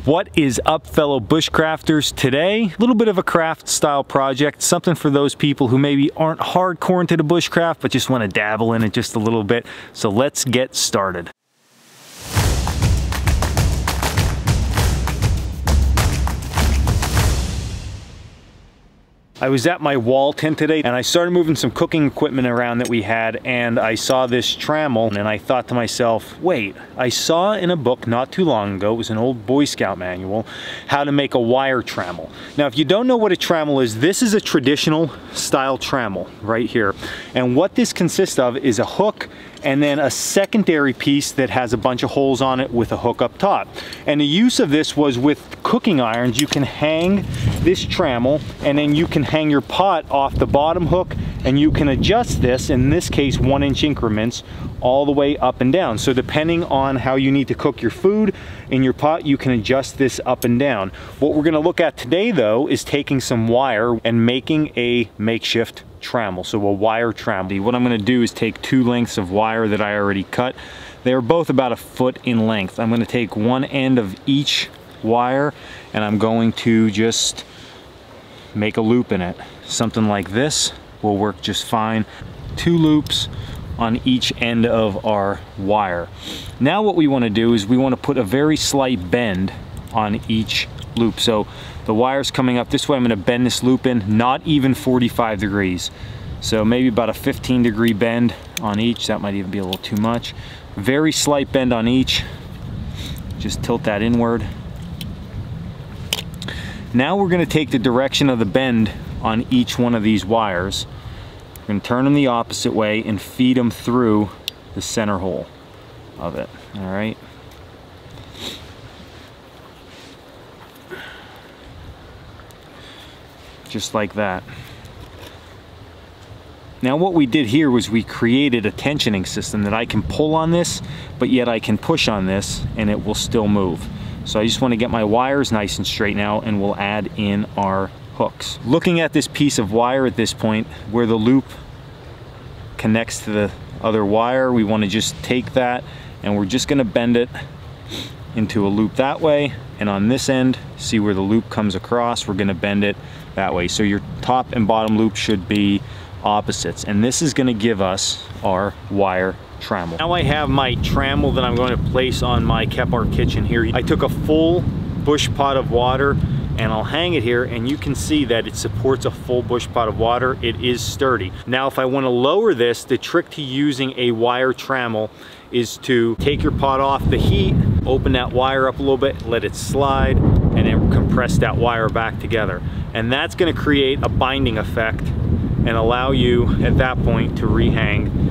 What is up, fellow bushcrafters? Today, a little bit of a craft style project, something for those people who maybe aren't hardcore into the bushcraft but just want to dabble in it just a little bit. So let's get started. I was at my wall tent today and I started moving some cooking equipment around that we had, and I saw this Trammel and I thought to myself, wait, I saw in a book not too long ago, it was an old Boy Scout manual, how to make a wire Trammel. Now if you don't know what a Trammel is, this is a traditional style Trammel right here. And what this consists of is a hook and then a secondary piece that has a bunch of holes on it with a hook up top. And the use of this was with cooking irons. You can hang this Trammel and then you can hang your pot off the bottom hook, and you can adjust this, in this case 1-inch increments, all the way up and down. So depending on how you need to cook your food in your pot, you can adjust this up and down. What we're gonna look at today though is taking some wire and making a makeshift Trammel, so a wire Trammel. What I'm gonna do is take 2 lengths of wire that I already cut. They're both about 1 foot in length. I'm gonna take one end of each wire and I'm going to just make a loop in it. Something like this will work just fine. 2 loops on each end of our wire. Now what we want to do is we want to put a very slight bend on each loop. So the wire's coming up this way, I'm going to bend this loop in, not even 45 degrees. So maybe about a 15-degree bend on each. That might even be a little too much. Very slight bend on each. Just tilt that inward. Now we're going to take the direction of the bend on each one of these wires. We're going to turn them the opposite way and feed them through the center hole of it. All right. Just like that. Now what we did here was we created a tensioning system that I can pull on this, but yet I can push on this and it will still move. So I just want to get my wires nice and straight now, and we'll add in our hooks. Looking at this piece of wire at this point, where the loop connects to the other wire, we want to just take that and we're just going to bend it into a loop that way. And on this end, see where the loop comes across, we're going to bend it that way. So your top and bottom loop should be opposites. And this is going to give us our wire Trammel. Now I have my Trammel that I'm going to place on my Campfire kitchen here. I took a full bush pot of water and I'll hang it here, and you can see that it supports a full bush pot of water. It is sturdy. Now if I want to lower this, the trick to using a wire Trammel is to take your pot off the heat, open that wire up a little bit, let it slide, and then compress that wire back together. And that's going to create a binding effect and allow you at that point to rehang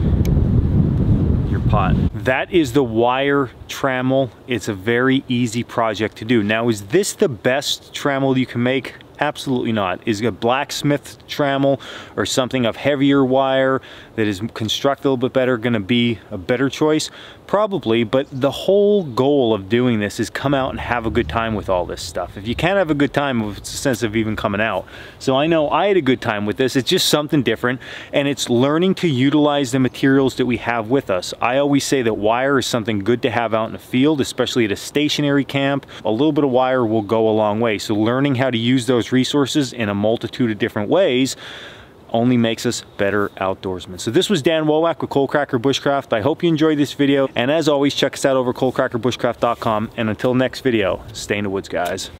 pot. That is the wire Trammel. It's a very easy project to do. Now, is this the best Trammel you can make? Absolutely not. Is a blacksmith Trammel or something of heavier wire that is constructed a little bit better going to be a better choice? Probably, but the whole goal of doing this is come out and have a good time with all this stuff. If you can't have a good time, it's a sense of even coming out. So I know I had a good time with this. It's just something different, and it's learning to utilize the materials that we have with us. I always say that wire is something good to have out in the field, especially at a stationary camp. A little bit of wire will go a long way. So learning how to use those resources in a multitude of different ways only makes us better outdoorsmen. So this was Dan Wowak with Coalcracker Bushcraft. I hope you enjoyed this video, and as always, check us out over coalcrackerbushcraft.com, and until next video, stay in the woods, guys.